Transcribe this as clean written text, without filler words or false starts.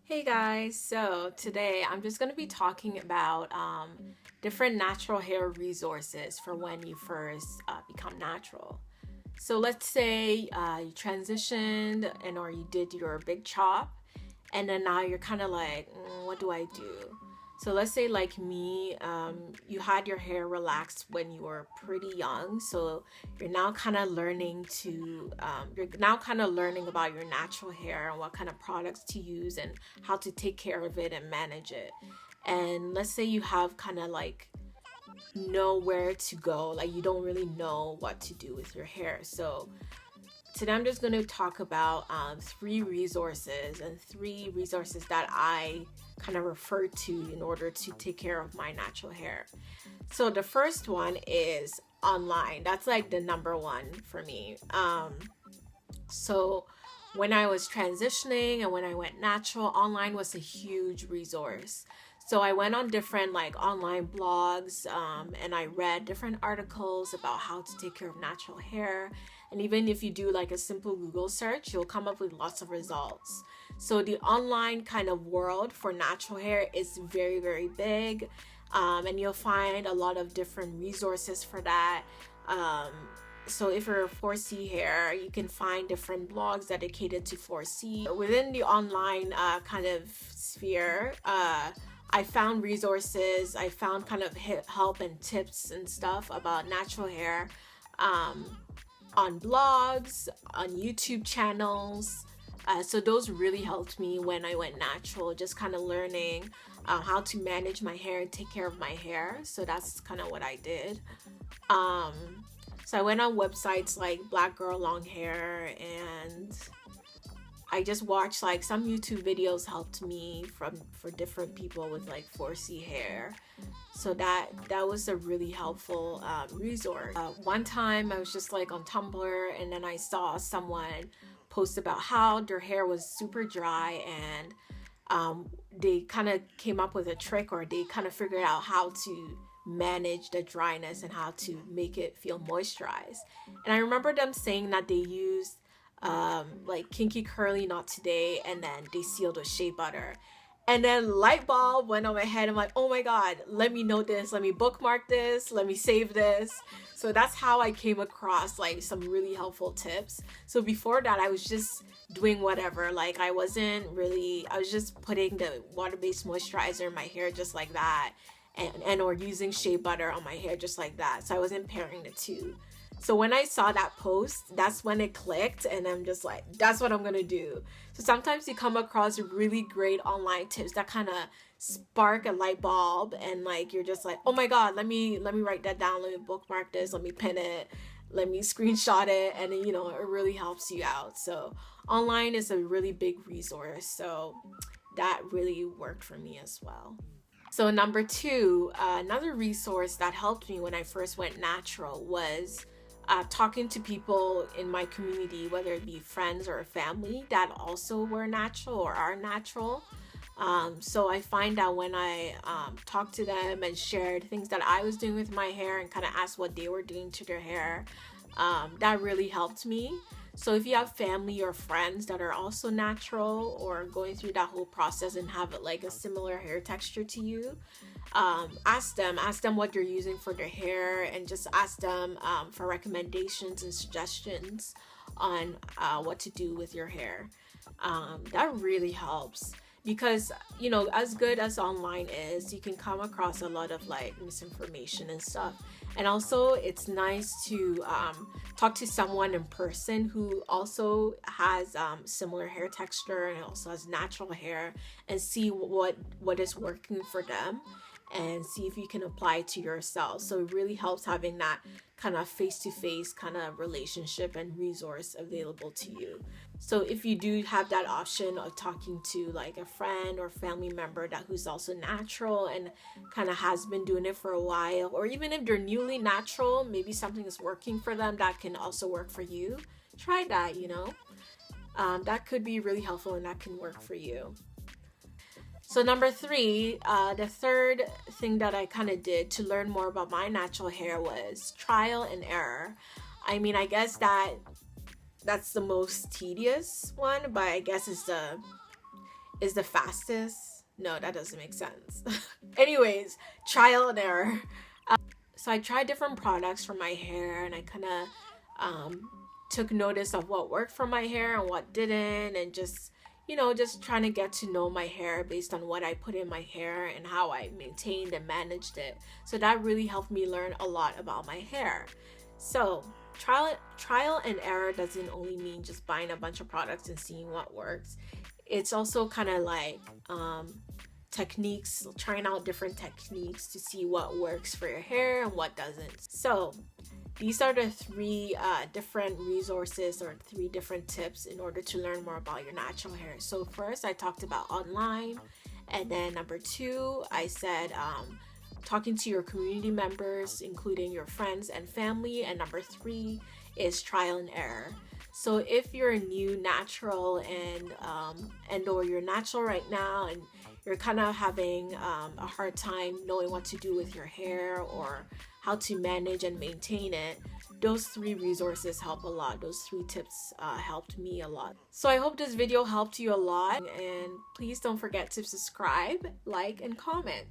Hey guys, so today I'm just going to be talking about different natural hair resources for when you first become natural. So let's say you transitioned and or you did your big chop, and then now you're kind of like, what do I do? So let's say like me, you had your hair relaxed when you were pretty young, so you're now kind of learning about your natural hair and what kind of products to use and how to take care of it and manage it. And let's say you have kind of like know where to go, like you don't really know what to do with your hair. So today I'm just going to talk about three resources that I kind of refer to in order to take care of my natural hair. So the first one is online. That's like the number one for me. So when I was transitioning and when I went natural, online was a huge resource. So I went on different like online blogs, and I read different articles about how to take care of natural hair. And even if you do like a simple Google search, you'll come up with lots of results. So the online kind of world for natural hair is very, very big. And you'll find a lot of different resources for that. Um, so if you're 4C hair, you can find different blogs dedicated to 4C. Within the online kind of sphere, I found resources, I found kind of help and tips and stuff about natural hair um, on blogs, on YouTube channels. So those really helped me when I went natural, just kind of learning how to manage my hair and take care of my hair. So that's kind of what I did. Um, so I went on websites like Black Girl Long Hair, and I just watched like some YouTube videos helped me from for different people with like 4C hair. So that was a really helpful resource. One time I was just like on Tumblr, and then I saw someone post about how their hair was super dry, and they kind of came up with a trick, or they kind of figured out how to manage the dryness and how to make it feel moisturized. And I remember them saying that they used like Kinky Curly Not Today, and then they sealed with shea butter. And then light bulb went on my head. I'm like, oh my god, let me know this, let me bookmark this, let me save this. So that's how I came across like some really helpful tips. So before that, I was just doing whatever. Like I was just putting the water-based moisturizer in my hair just like that, and or using shea butter on my hair just like that. So I wasn't pairing the two. So when I saw that post, that's when it clicked, and I'm just like, that's what I'm gonna do. So sometimes you come across really great online tips that kind of spark a light bulb, and like you're just like, oh my god, let me write that down, let me bookmark this, let me pin it, let me screenshot it, and then, it really helps you out. So online is a really big resource. So that really worked for me as well. So number two, another resource that helped me when I first went natural was talking to people in my community, whether it be friends or family that also were natural or are natural. So I find that when I talked to them and shared things that I was doing with my hair and kind of asked what they were doing to their hair, that really helped me. So if you have family or friends that are also natural or going through that whole process and have like a similar hair texture to you, ask them what you're using for their hair, and just ask them for recommendations and suggestions on what to do with your hair. That really helps because, as good as online is, you can come across a lot of like misinformation and stuff. And also it's nice to talk to someone in person who also has similar hair texture and also has natural hair, and see what is working for them, and see if you can apply it to yourself. So it really helps having that kind of face to face kind of relationship and resource available to you. So if you do have that option of talking to like a friend or family member that who's also natural and kind of has been doing it for a while, or even if they're newly natural, maybe something is working for them that can also work for you, try that. That could be really helpful and that can work for you. So number three, the third thing that I kind of did to learn more about my natural hair was trial and error. I mean, I guess that's the most tedious one, but I guess is the fastest. No, that doesn't make sense. Anyways, trial and error. So I tried different products for my hair, and I kind of took notice of what worked for my hair and what didn't, and just, you know, just trying to get to know my hair based on what I put in my hair and how I maintained and managed it. So that really helped me learn a lot about my hair. So trial and error doesn't only mean just buying a bunch of products and seeing what works. It's also kind of like techniques, trying out different techniques to see what works for your hair and what doesn't. So these are the three different resources or three different tips in order to learn more about your natural hair. So first, I talked about online, and then number two, I said talking to your community members, including your friends and family, and number three is trial and error. So if you're a new natural and or you're natural right now and you're kind of having a hard time knowing what to do with your hair or how to manage and maintain it, those three resources help a lot. Those three tips helped me a lot. So I hope this video helped you a lot, and please don't forget to subscribe, like, and comment.